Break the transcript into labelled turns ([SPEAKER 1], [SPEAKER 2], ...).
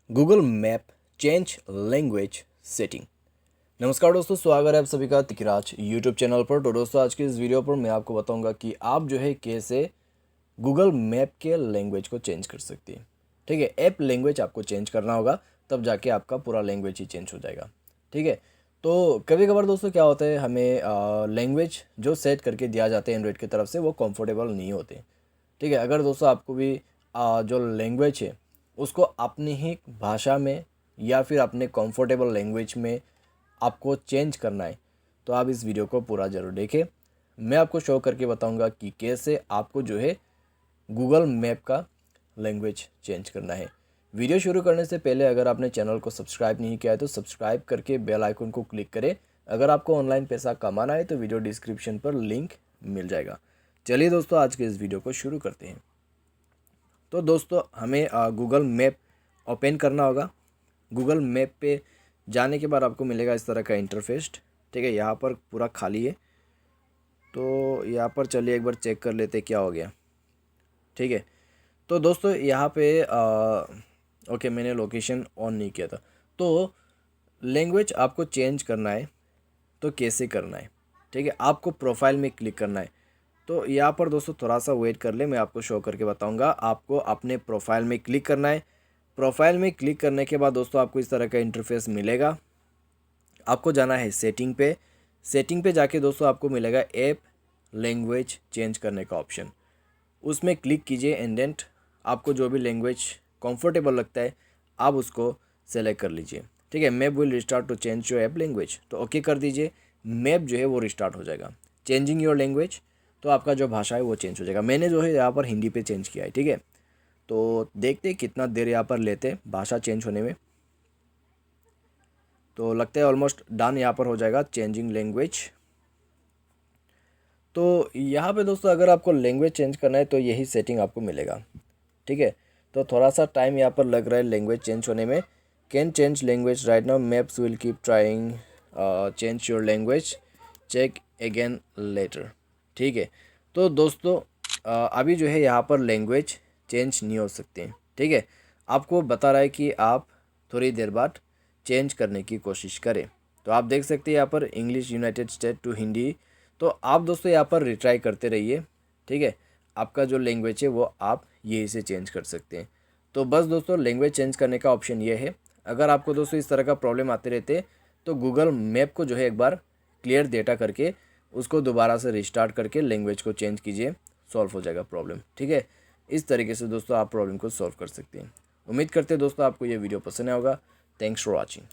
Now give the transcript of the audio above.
[SPEAKER 1] Google map change language setting. नमस्कार दोस्तों, स्वागत है आप सभी का तिकराज यूट्यूब चैनल पर। तो दोस्तों आज की इस वीडियो पर मैं आपको बताऊंगा कि आप जो है कैसे गूगल मैप के लैंग्वेज को चेंज कर सकती है। ठीक है, ऐप लैंग्वेज आपको चेंज करना होगा, तब जाके आपका पूरा लैंग्वेज ही चेंज हो जाएगा। ठीक है, तो कभी कभार दोस्तों क्या होता है, हमें लैंग्वेज जो सेट करके दिया जाता है एंड्रॉइड की तरफ से वो कंफर्टेबल नहीं होते। ठीक है, अगर दोस्तों आपको भी जो लैंग्वेज है उसको अपनी ही भाषा में या फिर अपने कंफर्टेबल लैंग्वेज में आपको चेंज करना है, तो आप इस वीडियो को पूरा ज़रूर देखें। मैं आपको शो करके बताऊंगा कि कैसे आपको जो है गूगल मैप का लैंग्वेज चेंज करना है। वीडियो शुरू करने से पहले अगर आपने चैनल को सब्सक्राइब नहीं किया है तो सब्सक्राइब करके बेल आइकन को क्लिक करें। अगर आपको ऑनलाइन पैसा कमाना है तो वीडियो डिस्क्रिप्शन पर लिंक मिल जाएगा। चलिए दोस्तों आज के इस वीडियो को शुरू करते हैं। तो दोस्तों हमें गूगल मैप ओपन करना होगा। गूगल मैप पे जाने के बाद आपको मिलेगा इस तरह का इंटरफेस। ठीक है, यहाँ पर पूरा खाली है, तो यहाँ पर चलिए एक बार चेक कर लेते क्या हो गया। ठीक है, तो दोस्तों यहाँ पे ओके, मैंने लोकेशन ऑन नहीं किया था। तो लैंग्वेज आपको चेंज करना है तो कैसे करना है। ठीक है, आपको प्रोफाइल में क्लिक करना है। तो यहाँ पर दोस्तों थोड़ा सा वेट कर ले, मैं आपको शो करके बताऊंगा। आपको अपने प्रोफाइल में क्लिक करना है। प्रोफाइल में क्लिक करने के बाद दोस्तों आपको इस तरह का इंटरफेस मिलेगा। आपको जाना है सेटिंग पे। सेटिंग पे जाके दोस्तों आपको मिलेगा ऐप लैंग्वेज चेंज करने का ऑप्शन। उसमें क्लिक कीजिए एंड देन आपको जो भी लैंग्वेज कंफर्टेबल लगता है आप उसको सेलेक्ट कर लीजिए। ठीक है, map will restart to change your app language, तो ओके कर दीजिए। मैप जो है वो रिस्टार्ट हो जाएगा। चेंजिंग योर लैंग्वेज, तो आपका जो भाषा है वो चेंज हो जाएगा। मैंने जो है यहाँ पर हिंदी पे चेंज किया है। ठीक है, तो देखते हैं कितना देर यहाँ पर लेते हैं भाषा चेंज होने में। तो लगता है ऑलमोस्ट डन यहाँ पर हो जाएगा चेंजिंग लैंग्वेज। तो यहाँ पे दोस्तों अगर आपको लैंग्वेज चेंज करना है तो यही सेटिंग आपको मिलेगा। ठीक है, तो थोड़ा सा टाइम यहाँ पर लग रहा है लैंग्वेज चेंज होने में। Can change language right now, maps will keep trying, change your language, check again later. ठीक है, तो दोस्तों अभी जो है यहाँ पर लैंग्वेज चेंज नहीं हो सकते हैं। ठीक है, आपको बता रहा है कि आप थोड़ी देर बाद चेंज करने की कोशिश करें। तो आप देख सकते हैं यहाँ पर English United States to Hindi. तो आप दोस्तों यहाँ पर रिट्राई करते रहिए। ठीक है, आपका जो लैंग्वेज है वो आप यही से चेंज कर सकते हैं। तो बस दोस्तों लैंग्वेज चेंज करने का ऑप्शन ये है। अगर आपको दोस्तों इस तरह का प्रॉब्लम आते रहते तो गूगल मैप को जो है एक बार क्लियर डेटा करके उसको दोबारा से रिस्टार्ट करके लैंग्वेज को चेंज कीजिए, सॉल्व हो जाएगा प्रॉब्लम। ठीक है, इस तरीके से दोस्तों आप प्रॉब्लम को सॉल्व कर सकते हैं। उम्मीद करते हैं दोस्तों आपको ये वीडियो पसंद आया होगा। Thanks for watching.